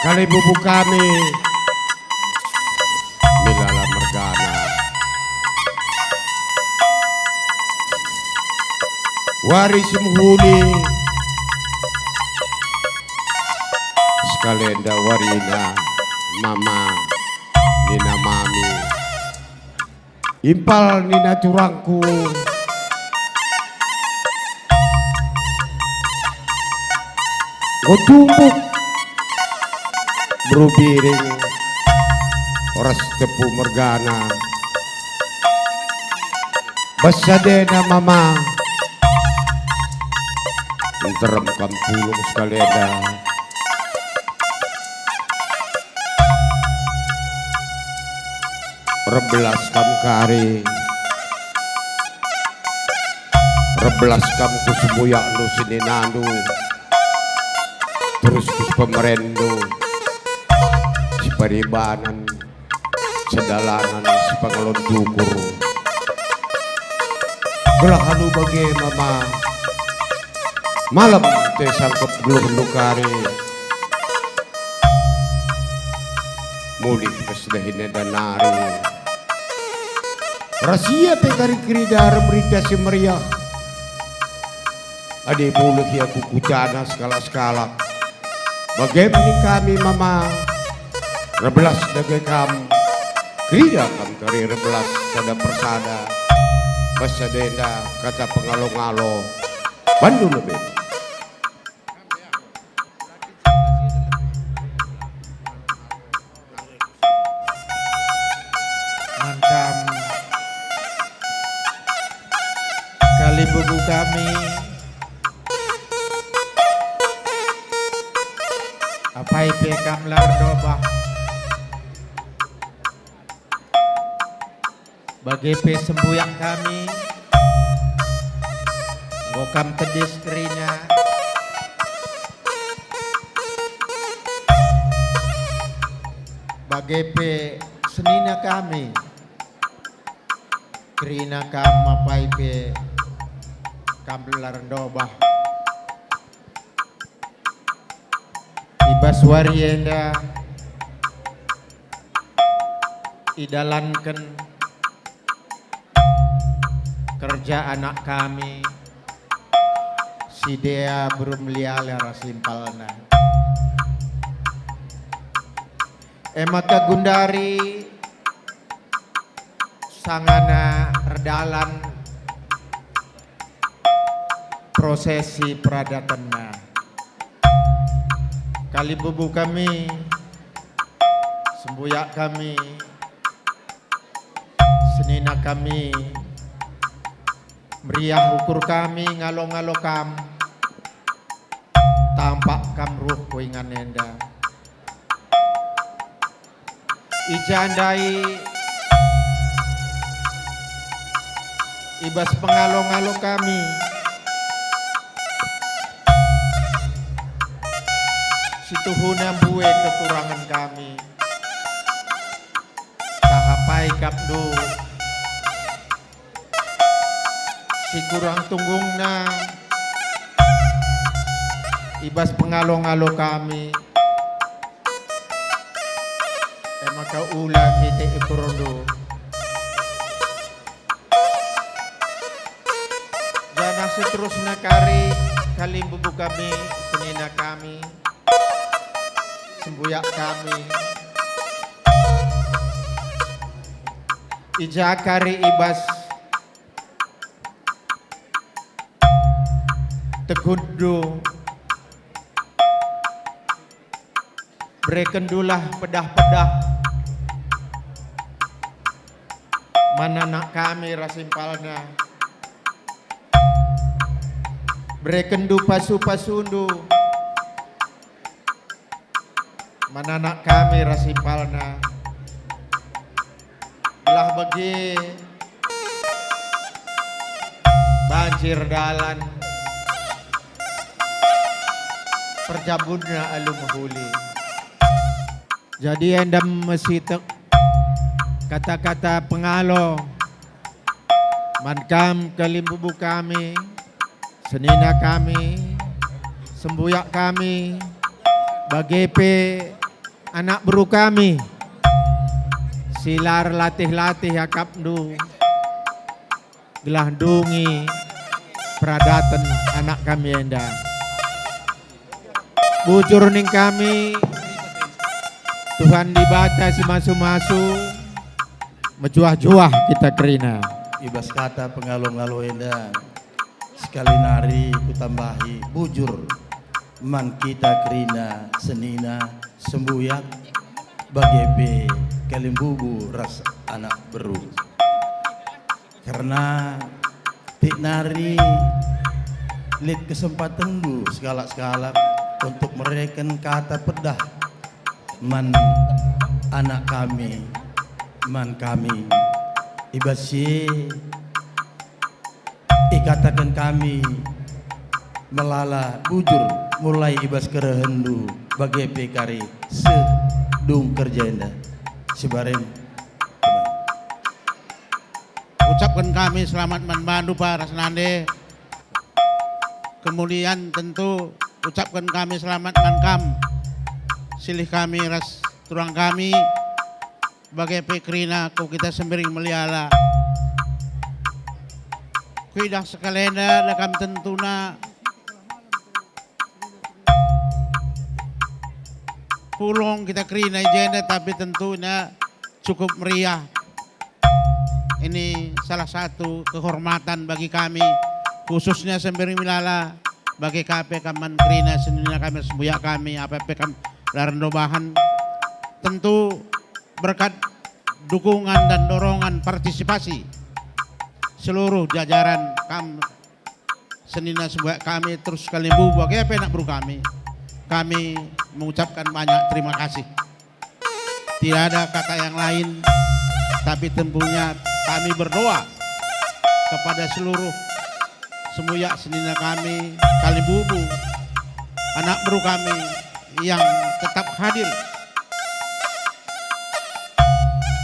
Kalibubu kami Milala Mergana Waris Muhuli Skalenda Warina Mama Nina Mami Impal Nina Curangku Gotumbuk Berubiring Oras tepu Mergana Basadena Mama Enterem kampulung Skalenda Rebelas kam kari Rebelas kam kusubuyak lu sininanu Terus kus pemerendo Si paribanan Sedalangan si pangalon dukur Gelahanu bagi mama Malam te sangkep gelung lukari Mulik kesdahinnya danari Rahasia te kari kerida merita si meriah Adi mulut ya kukucana skala-skala Bagaimana kami mama Rebelas dagai kam Kerida kam kari rebelas sada persada Basadenda kata pengalo-ngalo Bandu lebih Mantap Kalibubu kami Apai pekam lardobah Bagi pe sembuyak kami Ngokam tedis kerina Bagi pe senina kami Kerina kam apai pe kam lardobah Ibas warienda idalankan kerja anak kami si Dea belum liala rasimpalna emaka gundari sangana redalan prosesi peradatanna Kalibubu kami sembuyak kami senina kami meriah ukur kami ngalo-ngalo kam tampak kam ruh kuingan enda ijandai ibas pengalo-ngalo kami situhuna buwe kekurangan kami tahapai kapdu si kurang tunggungna ibas pengalo-ngalo kami emaka ula kita ikurondo jana seterusnya kari Kalibubu kami senina kami sembuyak kami ijakari ibas tegudu berekendulah pedah-pedah mananak kami rasimpalna berekendu pasu-pasundu mananak kami rasimpalna belah bagi banjir dalan perjabunna alum huli jadi endam mesitek kata-kata pengalo mankam Kalibubu kami senina kami sembuyak kami bagepe anak bro kami silar latih-latih akapdu gelah dungi pradatan anak kami enda bujur ning kami Tuhan dibata si masu-masu mejuah-juah kita kerina Ibas kata pengalo-ngalo enda sekali nari kutambahi bujur man kita kerina senina sembuyak bagepe kalimbubu ras anak beru karena tik nari lit kesempatan du segala-segala untuk mereken kata pedah man anak kami man kami ibasye ikatakan kami melala bujur mulai ibas kerehendu bagai pekari sedung kerjenda sibareng ucapkan kami selamat membantu Pak Rasnande. Kemudian tentu ucapkan kami selamat mankam silih kami ras turang kami bagai pekrina kau kita sembering meliala kuidah sekalenda lekam tentuna pulong kita kerina jenda tapi tentunya cukup meriah. Ini salah satu kehormatan bagi kami khususnya sembering milala bagi KP kaman kerina senina kami sembuyak kami APP kam larendo bahan tentu berkat dukungan dan dorongan partisipasi seluruh jajaran kam senina sembuyak kami terus kalimbu bagi apa nak bro kami mengucapkan banyak terima kasih. Tidak ada kata yang lain tapi tentunya kami berdoa kepada seluruh sembuyak senina kami kalimbubu anak bro kami yang tetap hadir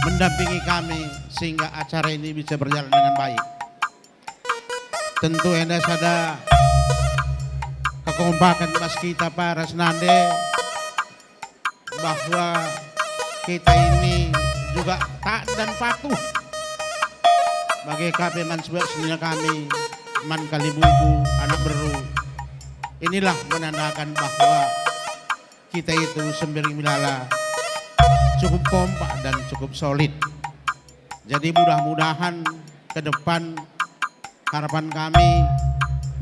mendampingi kami sehingga acara ini bisa berjalan dengan baik. Tentu enda sada kekompakan mas kita Pak Rasnande bahwa kita ini juga taat dan patuh bagi KP Mansbuat senina kami man kalibubu anak beru. Inilah menandakan bahwa kita itu sembering milala cukup kompak dan cukup solid. Jadi mudah-mudahan ke depan harapan kami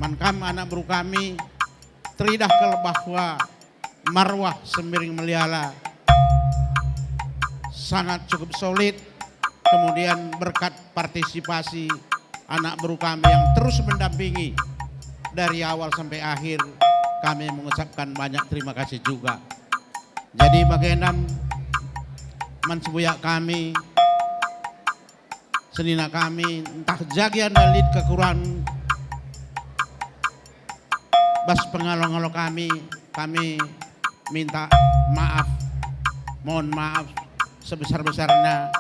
mankam anak beru kami teridah ke bahwa marwah sembering meliala sangat cukup solid. Kemudian berkat partisipasi anak beru kami yang terus mendampingi dari awal sampai akhir kami mengucapkan banyak terima kasih juga. Jadi bagian mensebuyak kami senina kami entah jagian dalit kekurangan bas pengalo-ngalo kami minta maaf, mohon maaf sebesar-besarnya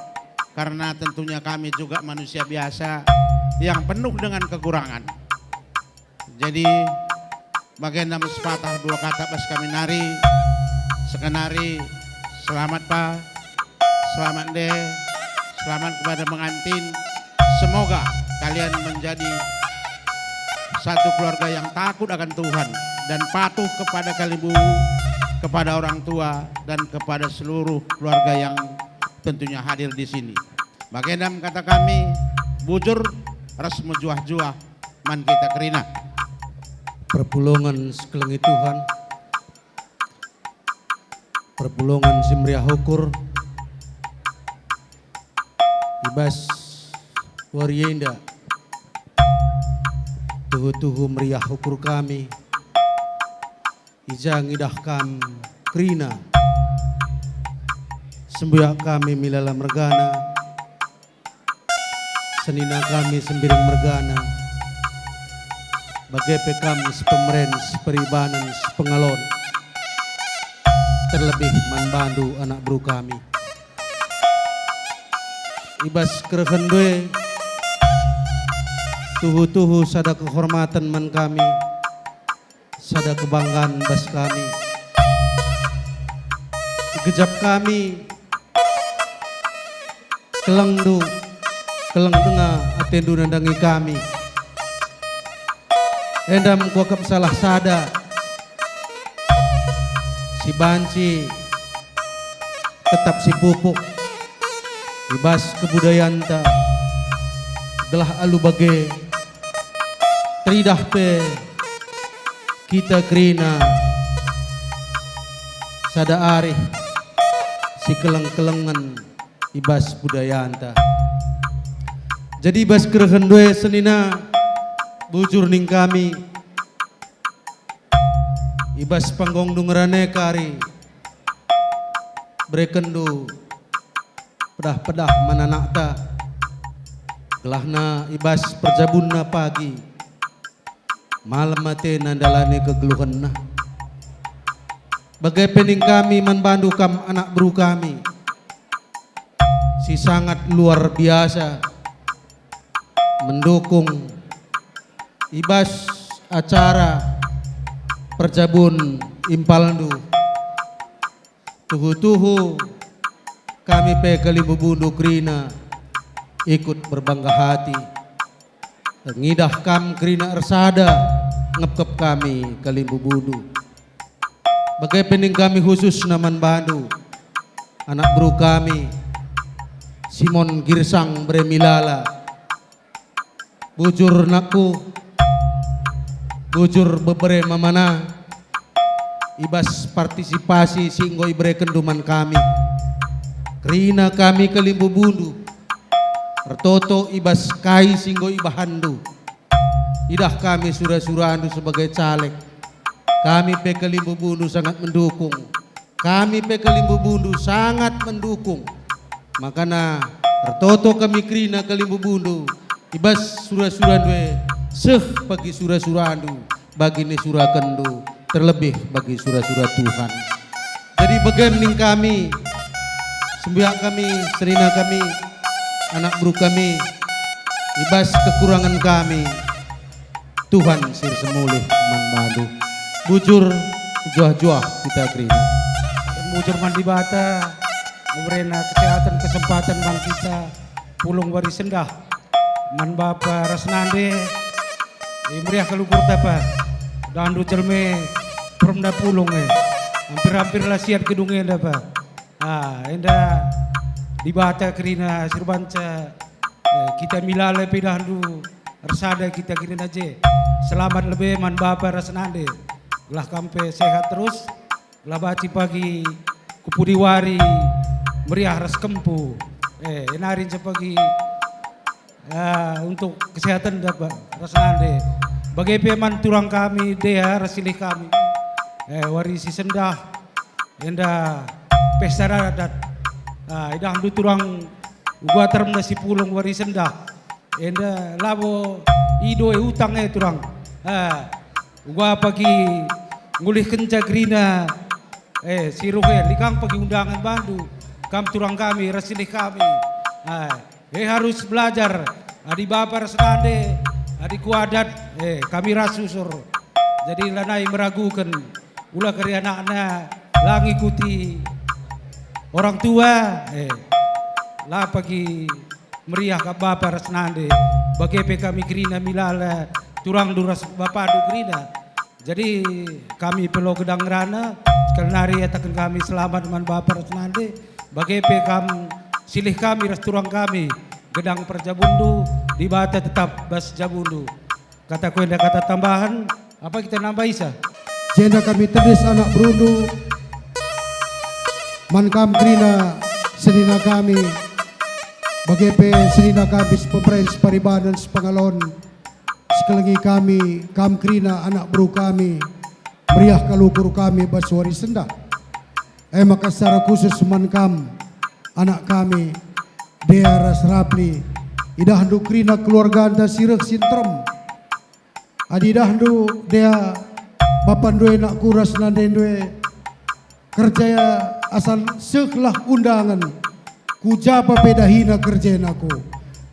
karena tentunya kami juga manusia biasa yang penuh dengan kekurangan. Jadi bagian sepatah dua kata pas kami nari sekenari selamat Pak, selamat deh, selamat kepada pengantin. Semoga kalian menjadi satu keluarga yang takut akan Tuhan dan patuh kepada kalibu, kepada orang tua dan kepada seluruh keluarga yang tentunya hadir di sini. Bagian kata kami bujur ras mejuah-juah man kita kerina. Perpulungan sekelengi Tuhan, perpulungan simriah hukur, ibas warienda, tuhu-tuhu meriah hukur kami, ijang idah kam krina, sembuyak kami milala mergana, senina kami sembiring mergana, bagai kami sepemeren, seperibanan, sepengalon, terlebih manbandu anak bro kami. Ibas kerehendwe, tuhu-tuhu sada kehormatan man kami, sada kebanggaan bas kami. Gejap kami kelengdu keleng tengah atendu nandangi kami. Endam kuakap salah sada si banci tetap si pupuk ibas kebudayaan ta gelah alu bage tridah pe kita krina sada arih si keleng-kelengan ibas budayaan ta. Jadi ibas kerehendwe senina bujur ning kami ibas panggong dungerane kari brekendu pedah-pedah mananakta gelahna ibas perjabunna pagi malam mate nandalane kegeluhanna bagai pening kami manbandu kam anak bru kami si sangat luar biasa mendukung ibas acara perjabun impaldu tuhu-tuhu kami pe kalimbu bundu krina ikut berbangga hati ngidah kam krina ersada ngepkep kami kalimbu bundu bagai pening kami khusus naman bandu anak bro kami Simon Girsang Bremilala bujur naku bujur bebere mamana ibas partisipasi singgoi brekenduman kami krina kami kelimbu bundu Ertoto ibas kai singgoi bahandu idah kami sura-surandu sebagai caleg kami pe kelimbu bundu sangat mendukung kami pe kelimbu bundu sangat mendukung makana Ertoto kami krina kelimbu bundu ibas sura-surandu seh bagi sura-surandu bagi ni sura kendu terlebih bagi sura-sura Tuhan. Jadi bagaimana kami sembiak kami serina kami anak bro kami ibas kekurangan kami Tuhan sir semulih manbadu bujur juah-juah kita krina bujur mandi bata memberikan kesehatan kesempatan bang kita pulung wari sendah man bapa rasnande meriah kelukur tapa dandu celme perumda pulung hampir-hampir lah siat gedungnya dapa enda di bata kerina sirbanca kita milale pidandu rasada kita kirina je selamat lebih man bapa rasnande lah kampe sehat terus lah baci pagi kupudiwari meriah ras kempu enarin sepagi untuk kesehatan dapat rasnande bagai peman turang kami dea rasilih kami warisi sendah enda pesta adat idah amdu turang gua termda si pulung wari sendah enda labo ido utang turang gua pagi ngulih kenca grina siruhe likang pagi undangan bandu kam turang kami rasilih kami harus belajar adi bapak rasnande adi kuadat kami rasusur jadi lanai meragukan ulah kari anak-anak lang ikuti orang tua lah pagi meriah ke bapak rasnande bagi kami krina milala turang duras bapak du krina jadi kami pelo gedang rana sekali nari atakan kami selamat dengan bapak rasnande bagi kami silih kami ras turang kami gedang perjabundu di bata tetap bas jabundu kata ku kata tambahan apa kita nambah isa jenda kami terdis anak berundu mankam krina senina kami bagepe senina kami pemerintah paribanan sepangalon sekelengi kami kam krina anak bro kami meriah kalukur kami baswari sendah maka secara khusus mankam anak kami Dea Rasrapli idah handu krina keluarga anda sirek sintrem adi dah handu dea bapandue nak kuras nandendue kerjaya asal seklah undangan kujapa pedahina kerjain aku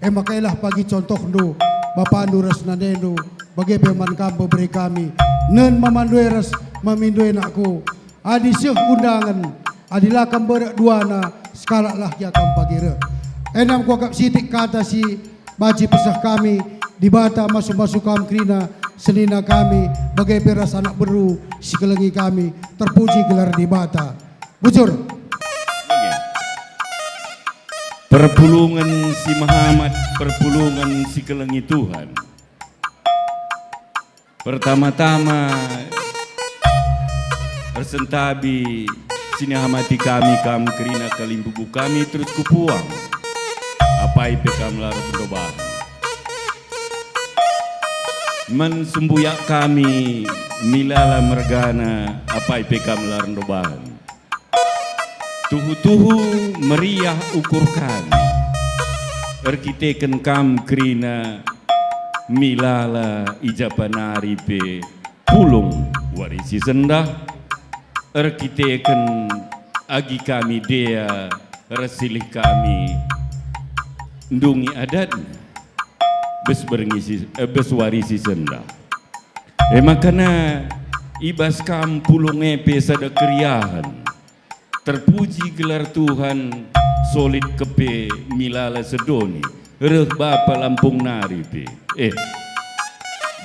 makailah pagi contoh ndu bapandu ras nandendu bagi peman kampo beri kami nen mamandue ras mamindue nakku adi seh undangan Adilah kam berduana sekala lah ya kam pagire. Enam kuakap sitik kata si baci pesah kami di bata masuk-masuk kam krina senina kami bagai peras anak beru si kelengi kami terpuji gelar di bata. Bujur. Perpulungan si Muhammad, perpulungan si kelengi Tuhan. Pertama-tama Persentabi sini hamati kami kam kerina kalimbubu kami terus kupuang apa ipe kam lar berdobahan mensumbuyak kami milala mergana apa ipe kam lar berdobahan tuhu-tuhu meriah ukur kami erkiteken kam kerina milala ijapanari pe pulung warisi sendah erkiteken agi kami dea resilih kami ndungi adatnya bes warisi sendah makana ibas kam pulung epe sada keriahan terpuji gelar Tuhan solid kepe milala sedoni reh bapa Lampung Nari pe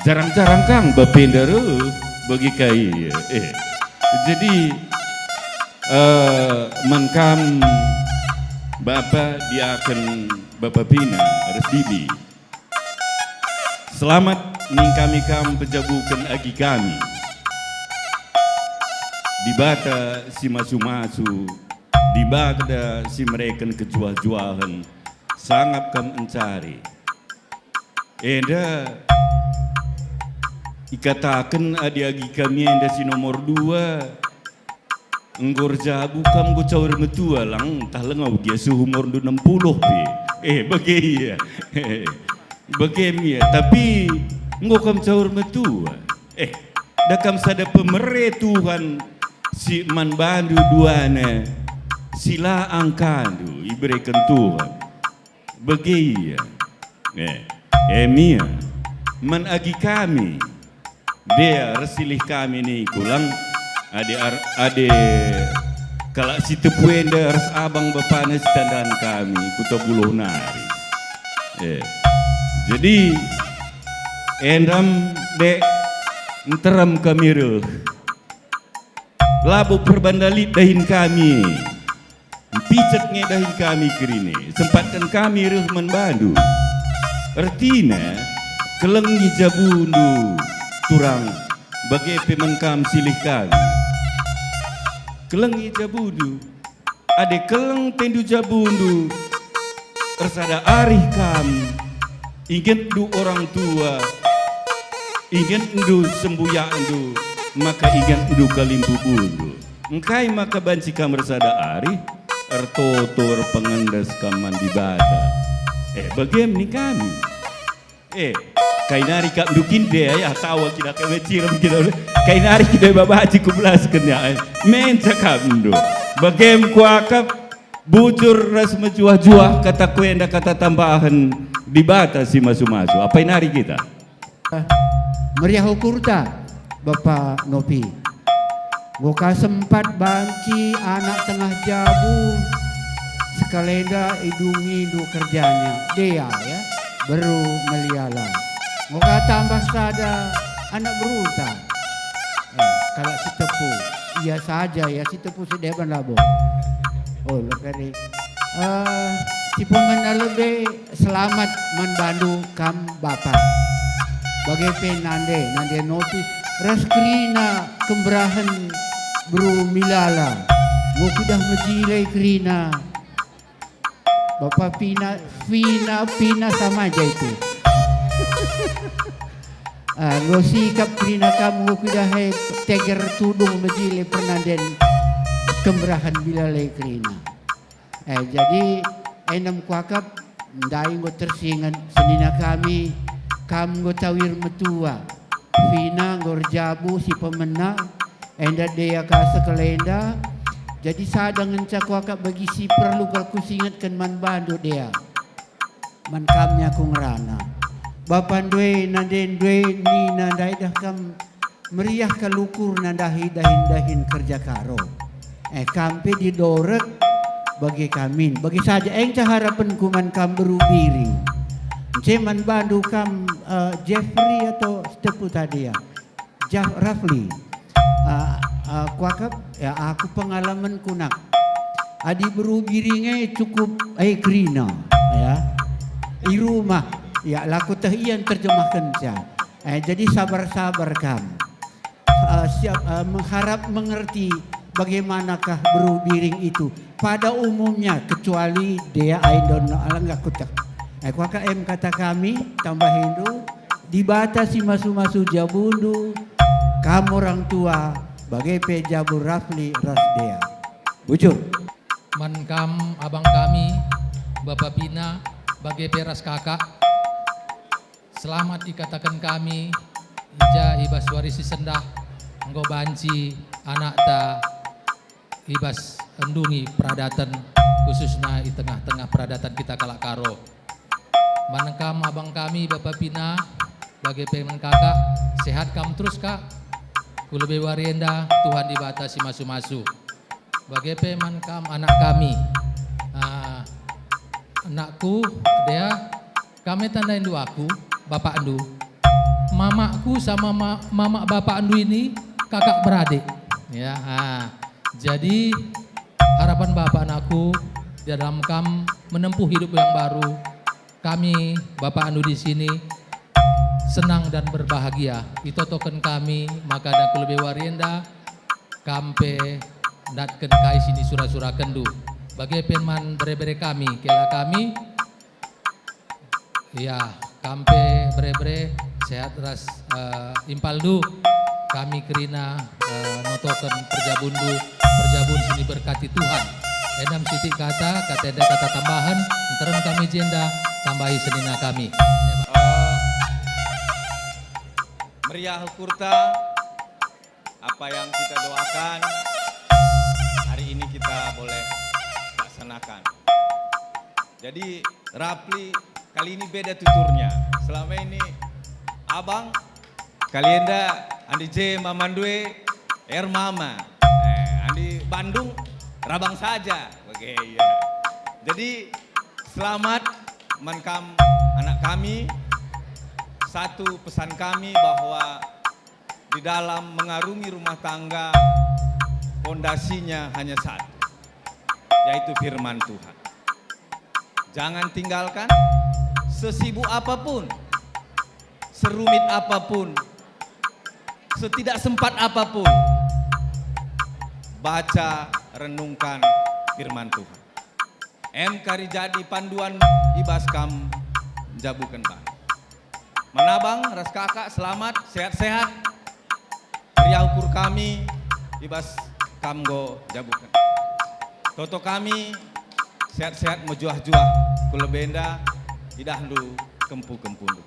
jarang-jarang kang bapenda reh bagi kai jadi mankam Bapak dia akan Bapak Pina Resdibi. Selamat ning kami kam pejabukan agi kami. Di bata si masu-masu, di bata si mereka kejual-jualan, sangat kam mencari. Eda ikatakan adi-agi kami yang si nomor 2 enggor jabu kam go caur metua lang talengau dia seumur 60 pi bagi ya bagi tapi enggo kam caur metua dakam sada pemere Tuhan si man bandu duana sila angkandu iberikan Tuhan bagi ya mia man agi kami dia resilih kami ni kulang ade kalau si tepuenda res abang bapana standan kami kuto buluh nari jadi endam dek enteram kami reh labu perbandalit dahin kami picet ngedahin kami kerine sempatkan kami reh menbandu artinya kelengi jabundu turang bagai pemenkam silih kami kelengi jabudu ade keleng tendu jabundu tersada arih kam ingin du orang tua ingin du sembuya du maka ingin du kalimbu bundu engkai maka banci kam bersada arih ertotor pengendas kaman di bata bagaimana ni kami kainari kak dukin deh ya tahu kita kemeciram kita kainari kita babaji kublas kenya men cakap bagem kuakap bujur ras menjuah-juah kata kuenda kata tambahan di bata si masu-masu apa inari kita meriah ukurta Bapak Nopi goka sempat banci anak tengah jabu sekalenda idungi du kerjanya dia ya baru meliala moga tambah sada anak beruta kalau si tepu iya saja ya si tepu sedeban labo leperi si pemenang lebih selamat membantu kam bapak bagai penande nande Nopi raskrina kemberahan bro milala mau sudah menjilai krina Bapak Pina sama aja itu. Ngo sikap krina kamu kuda hai teger tudung menjile pernanden kemberahan bilalai krina. Jadi enam kuakap ndai ngo tersingan senina kami ngo tawir metua. Pina ngor jabu si pemenang enda dea kasa kelenda. Jadi sadang encak wakak bagi si perlu kalau kusingatkan man bandu dia. Man kamnya ku ngerana. Bapan dwe nanden dwe ni nandai dah kam meriah kalukur nandahi dahin kerja karo. Kampe didorek bagi kamin. Bagi saja harapan kuman kam berubiring. Ceman bandu kam Jeffrey atau Stepu tadi ya. Rafli. Kuakap ya aku pengalaman kunak. Adi berubiringnya cukup krina ya. I rumah ya laku tahian terjemahkan ya. Jadi sabar-sabar kam. Mengharap mengerti bagaimanakah berubiring itu pada umumnya, kecuali dia I don't know alang kutak. KKM kata kami tambahin dulu dibatasi masu-masu jabundu kamu orang tua bagai pejabur Rafli Rasdea. Bujur. Mankam abang kami Bapak Pina bagai peras kakak. Selamat dikatakan kami ija ibas warisi sendah enggo banci anak ta ibas endungi peradatan khususnya di tengah-tengah peradatan kita kalak karo. Manengkam abang kami Bapak Pina bagai pemen kakak sehat kam terus kak. Kulebe warienda Tuhan dibatasi masu-masu. Bagai peman kam anak kami. Anakku dia kami tandain duaku bapak andu. Mamaku sama mama bapak andu ini kakak beradik. Ya, jadi harapan bapak anakku dalam kam menempuh hidup yang baru. Kami bapak andu di sini senang dan berbahagia. Itotoken kami maka dan lebih warienda kampe datken kai sini sura-sura kendu. Bagai penman bere-bere kami, kela kami ya kampe bere-bere sehat ras impaldu kami kerina notoken perjabun sini berkati Tuhan. Enam sitik kata tambahan ntaran kami jenda tambahi senina kami. Meriah Kurta, apa yang kita doakan hari ini kita boleh laksanakan. Jadi Rafli kali ini beda tuturnya. Selama ini abang kalian dah Andi J Mamandue Mama, Andi Bandung Rabang saja, oke ya. Jadi selamat menkam anak kami. Satu pesan kami bahwa di dalam mengarungi rumah tangga fondasinya hanya satu, yaitu firman Tuhan. Jangan tinggalkan sesibuk apapun, serumit apapun, setidak sempat apapun, baca, renungkan firman Tuhan. Kari jadi panduan ibas kam jabukan bang. Menabang ras kakak selamat sehat-sehat. Meriah ukur kami ibas kamgo jabukan. Toto kami sehat-sehat mejuah-juah kulebenda idahlu kempu-kempundu.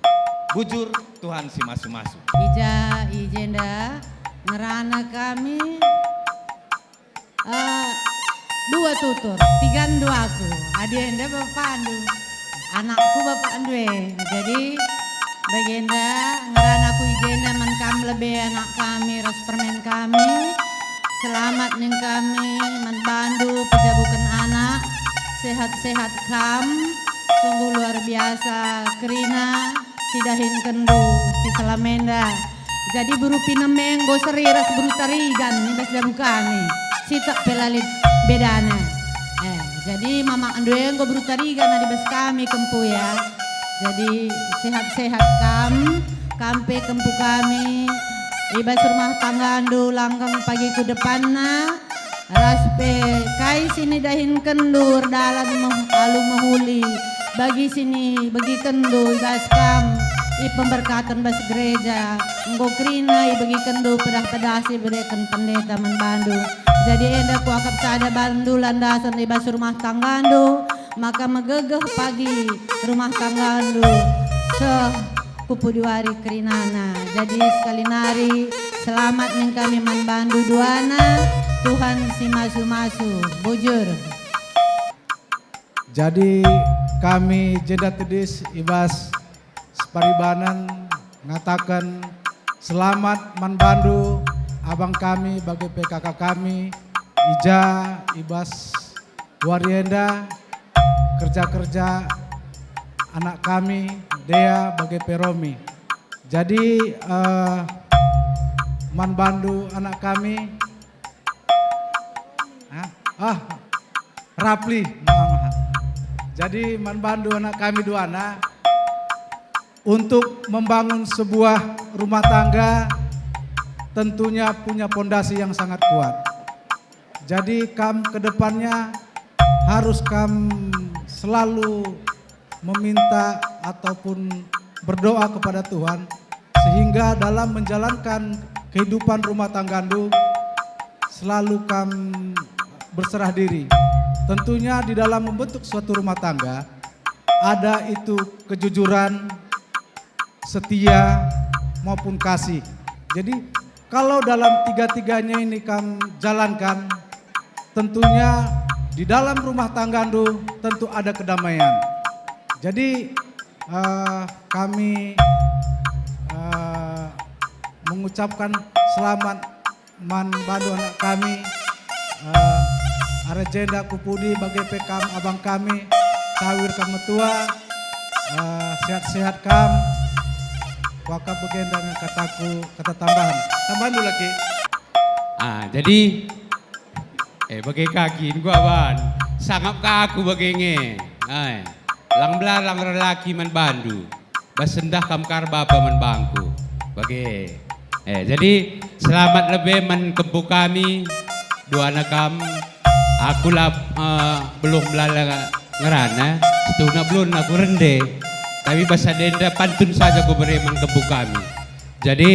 Bujur Tuhan si masu-masu. Ijenda ngerana kami dua tutur, tiga ndu aku. Adienda bapak andu, anakku bapak andue. Jadi bagenda ngerana aku ijenda menkam lebih anak kami ras permen kami. Selamat ning kami menbandu pejabukan anak sehat-sehat kam. Sungguh luar biasa kerina sidahin kendu si Salamenda. Jadi berupi nemeng go seri ras berutarigan nih bas jabu kami. Sitak pelalit bedana. Jadi mama andue go berutarigan di bas kami kempu ya. Jadi sehat-sehat kampe kempu kami. Ibas rumah tangga andu langgang pagi ku depanna. Raspe kai sini dahin kendur dalam alu mahuli. Bagi sini bagi kendu ibas kam. I pemberkatan bas gereja. Enggo krina i bagi kendu pedah-pedasi berikan pendeta menbandu. Jadi enda ku akap sada bandu landasan ibas rumah tangga andu. Maka megegeh pagi rumah tangga andu kupu diwari kerinana. Jadi sekali nari selamat ning kami manbandu duana. Tuhan si masu-masu bujur. Jadi kami jeda tedis ibas separibanan ngatakan selamat manbandu abang kami bagi PKK kami ija ibas warienda kerja-kerja anak kami Dea bagai Peromi. Jadi man bandu anak kami Rapli. Jadi man bandu anak kami Duana untuk membangun sebuah rumah tangga tentunya punya pondasi yang sangat kuat. Jadi ke depannya harus selalu meminta ataupun berdoa kepada Tuhan sehingga dalam menjalankan kehidupan rumah tangga selalu berserah diri. Tentunya di dalam membentuk suatu rumah tangga ada itu kejujuran, setia maupun kasih. Jadi kalau dalam tiga-tiganya ini jalankan, tentunya di dalam rumah tangga tentu ada kedamaian. Jadi kami mengucapkan selamat man bandu anak kami Arejenda Kupudi bagai pekam abang kami sawir kam tua sehat-sehat kam wakab begenda dengan kata tambahan dulu lagi. Jadi bagai kaki gua ban sangap ke aku bagenge lang belarang lelaki man bandu basendah kam kar bapa man bangku bagai jadi selamat lebih man kempu kami dua anak kam aku lah belum belala ngerana setuna belum aku rende tapi bahasa denda pantun saja aku bereman kempu kami. Jadi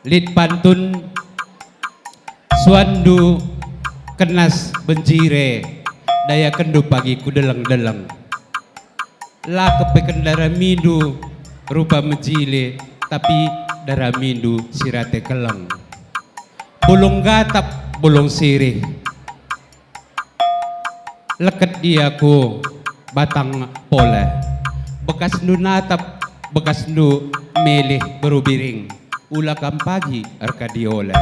lid pantun suandu kenas benjire daya kendu pagi ku deleng-deleng lah kepekendara mindu rupa menjile tapi darah mindu sirate keleng bulung gatap bulung sirih leket diaku batang pole bekas nu natap bekas nu melih berubiring ula kam pagi arkadiole.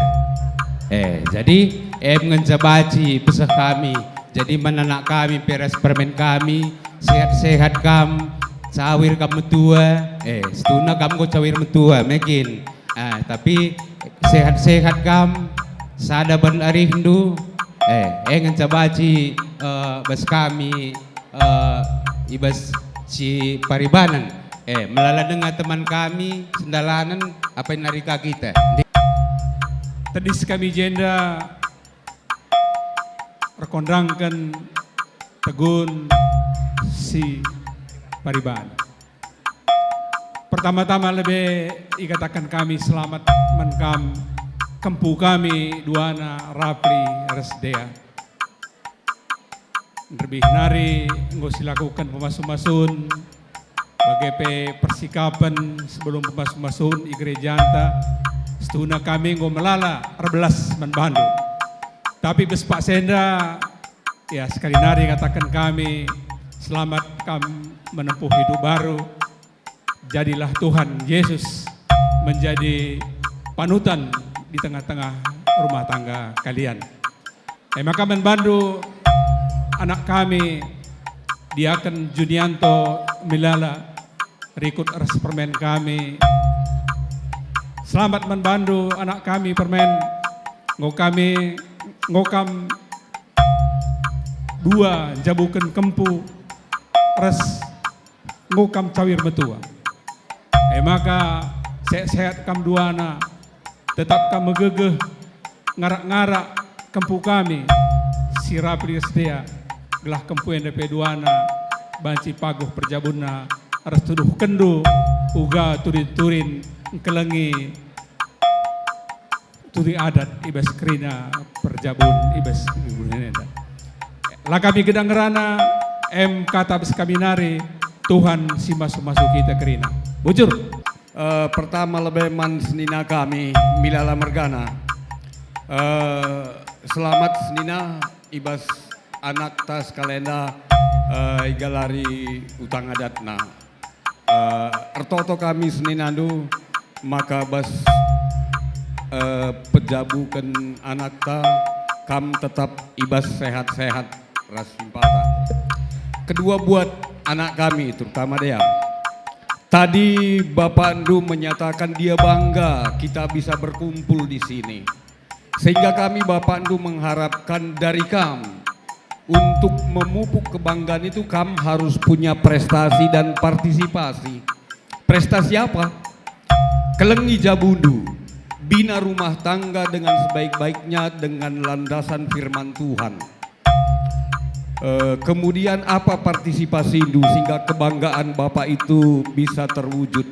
Jadi ngenjabaci pesah kami jadi menanak kami peres permen kami sehat-sehat kam cawir kamu tua setuna kamu cawir metua mekin tapi sehat-sehat kam sada ban arindu ngenjabaci bas kami ibas si paribanan melala dengan teman kami sendalanan apa yang narika kita. Tadi kami jenda rekondangkan tegun si paribanan. Pertama-tama lebih ikatakan kami selamat menkam kempu kami Duana Rapli Resdea. Lebih nari nggak silakukan pemasun-masun bagai persikapan sebelum pemasun-masun i gereja anta setuna kami nggak melala rebelas manbandu. Tapi bes Pak Senda ya sekali nari katakan kami selamat kami menempuh hidup baru. Jadilah Tuhan Yesus menjadi panutan di tengah-tengah rumah tangga kalian. Maka manbandu anak kami Diaken Junianto Milala berikut res permen kami. Selamat membantu anak kami permen ngokam dua jabukan kempu res ngokam cawir metua. Maka sehat-sehat kam duana tetap kam megegeh ngarak-ngarak kempu kami si Rapli Resdea gelah kempu NDP duana banci paguh perjabuna res tuduh kendu uga turin-turin kelengi turi adat ibas krina perjabun ibas ibuneneda. Lah kami gedang ngerana kata bes kami nari Tuhan si masuk kita krina. Bujur. Pertama lebih man senina kami Milala Mergana. Selamat senina ibas anak tas kalenda igalari utang adatna. Ertoto kami seninandu maka bas pejabukan anak ta kam tetap ibas sehat-sehat ras simpata. Kedua buat anak kami terutama dia. Tadi Bapak Andu menyatakan dia bangga kita bisa berkumpul di sini. Sehingga kami Bapak Andu mengharapkan dari kamu untuk memupuk kebanggaan itu kamu harus punya prestasi dan partisipasi. Prestasi apa? Kelengi Jabundu, bina rumah tangga dengan sebaik-baiknya dengan landasan firman Tuhan. Kemudian apa partisipasi Indu sehingga kebanggaan Bapak itu bisa terwujud.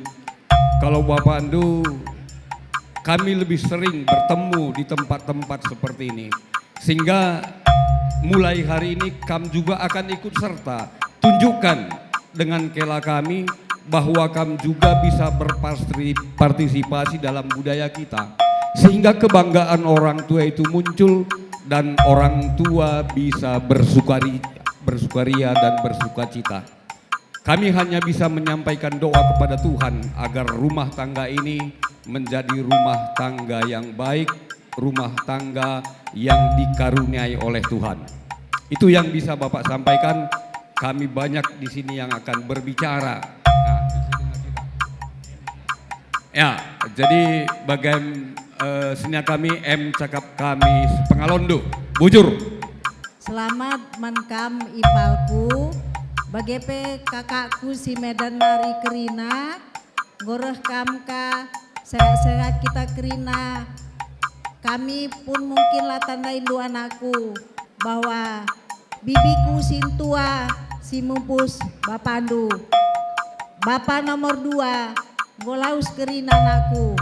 Kalau Bapak Andu, kami lebih sering bertemu di tempat-tempat seperti ini. Sehingga mulai hari ini kami juga akan ikut serta. Tunjukkan dengan kela kami bahwa kami juga bisa berpartisipasi dalam budaya kita. Sehingga kebanggaan orang tua itu muncul dan orang tua bisa bersukaria dan bersukacita. Kami hanya bisa menyampaikan doa kepada Tuhan agar rumah tangga ini menjadi rumah tangga yang baik, rumah tangga yang dikaruniai oleh Tuhan. Itu yang bisa Bapak sampaikan. Kami banyak di sini yang akan berbicara. Ya, jadi bagaimana senia kami cakap kami pengalondo bujur. Selamat mankam ipalku, bagepe kakakku si Medan Nari Kerina, goreh kamka sehat-sehat kita Kerina. Kami pun mungkinlah tanda indu anakku bahwa bibiku sintua si mumpus Bapak Andu. Bapak nomor 2 golaus Kerina anakku.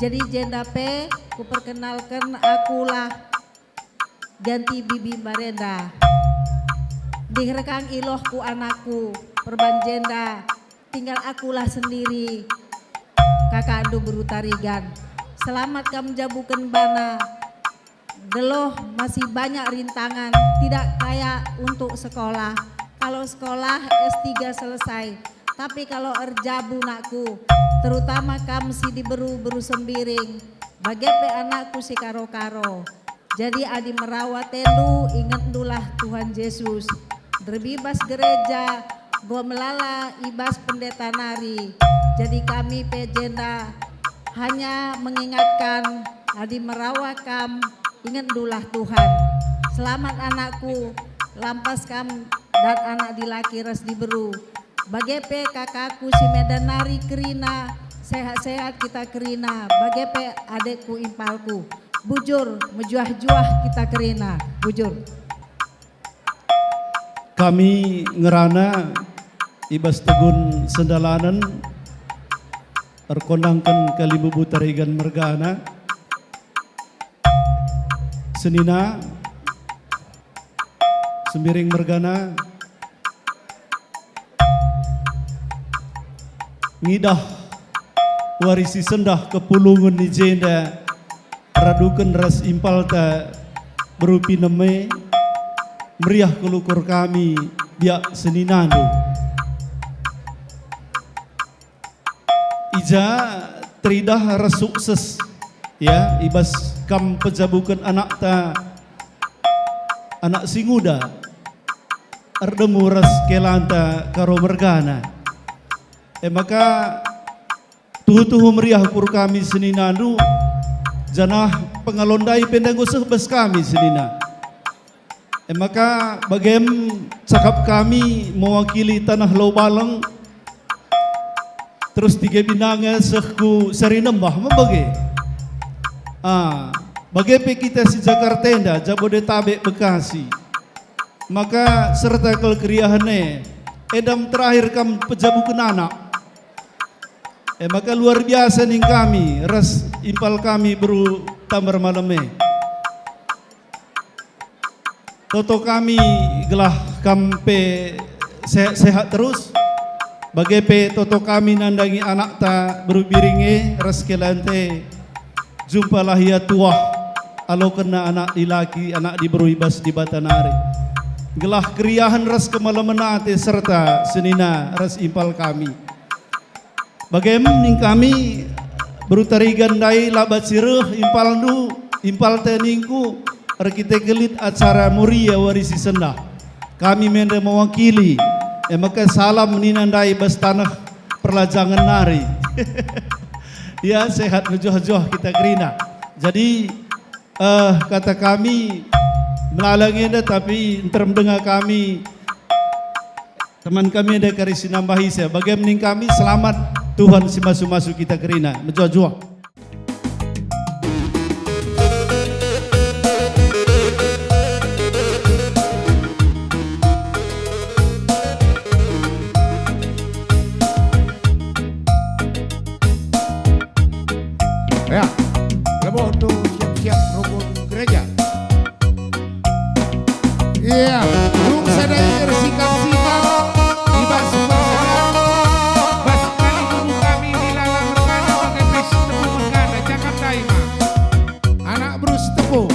Jadi jenda P, ku perkenalkan akulah ganti bibi Barenda. Direkang ilohku anakku, perban jenda, tinggal akulah sendiri. Kakak Andu berutarigan. Selamat kamu jabukan bana. Geloh masih banyak rintangan, tidak kayak untuk sekolah. Kalau sekolah S3 selesai, tapi kalau erjabu nakku, terutama kamu si diberu-beru sembiring, bagepe anakku si karo-karo. Jadi adi merawat tendu, ingat dulah Tuhan Yesus. Derbibas gereja, go melala ibas pendeta nari. Jadi kami pejenda hanya mengingatkan adi merawat kam, ingat dulah Tuhan. Selamat anakku, lampas kam dan anak dilaki res diberu. Bagepe kakakku si Medan Nari Kerina, sehat-sehat kita Kerina. Bagepe adekku impalku, bujur mejuah-juah kita Kerina, bujur. Kami ngerana ibas tegun sendalanan terkondangkan kalibubu tarigan mergana senina sembiring mergana ngidah warisi sendah kepulungan ni jenda radukan ras impalta berupi neme meriah kelukur kami biak seninanu ija tridah ras sukses ya ibas kam pejabukan anak ta anak singuda ardemu ras kelanta karo mergana maka tuhu meriah kur kami seninanu janah pengalondai pendengo sebes kami senina. Maka bagem cakap kami mewakili tanah Laubalang terus tiga binanga sehku Sarinembah membagi. Bagaimana kita si Jakarta Jabodetabek Bekasi. Maka serta kelkeriahannya edam terakhir kam pejabukan anak. Maka luar biasa nih kami, ras impal kami beru tambar malamnya. Toto kami gelah kampe sehat terus. Bagepe toto kami nandangi anak ta beru biringe ras kelante. Jumpalah ya tuah alo kena anak dilaki anak diberu ibas di Batanari. Gelah keriahan ras kemalaman ate serta senina ras impal kami. Bagaimana kami berutari gandai labat sireh impal nu impal teningku kita gelit acara muria warisi sendah. Kami mende mewakili maka salam ninandai bas tanah perlajangan nari. Ya sehat nujuh-juh kita kerina. Jadi kata kami melalangi anda tapi termendengar kami teman kami ada karisi nambahi saya. Bagaimana kami selamat Tuhan si masuk-masuk kita kerina. Menjuah-juah. Ya, lebo untuk siap-siap rukun gereja. Iya, belum sadar sikap ibas bersadar. Bas kali dulu kami dilalang merkana pakai pes tepu merkana cakap daima. Anak Bruce Tepu.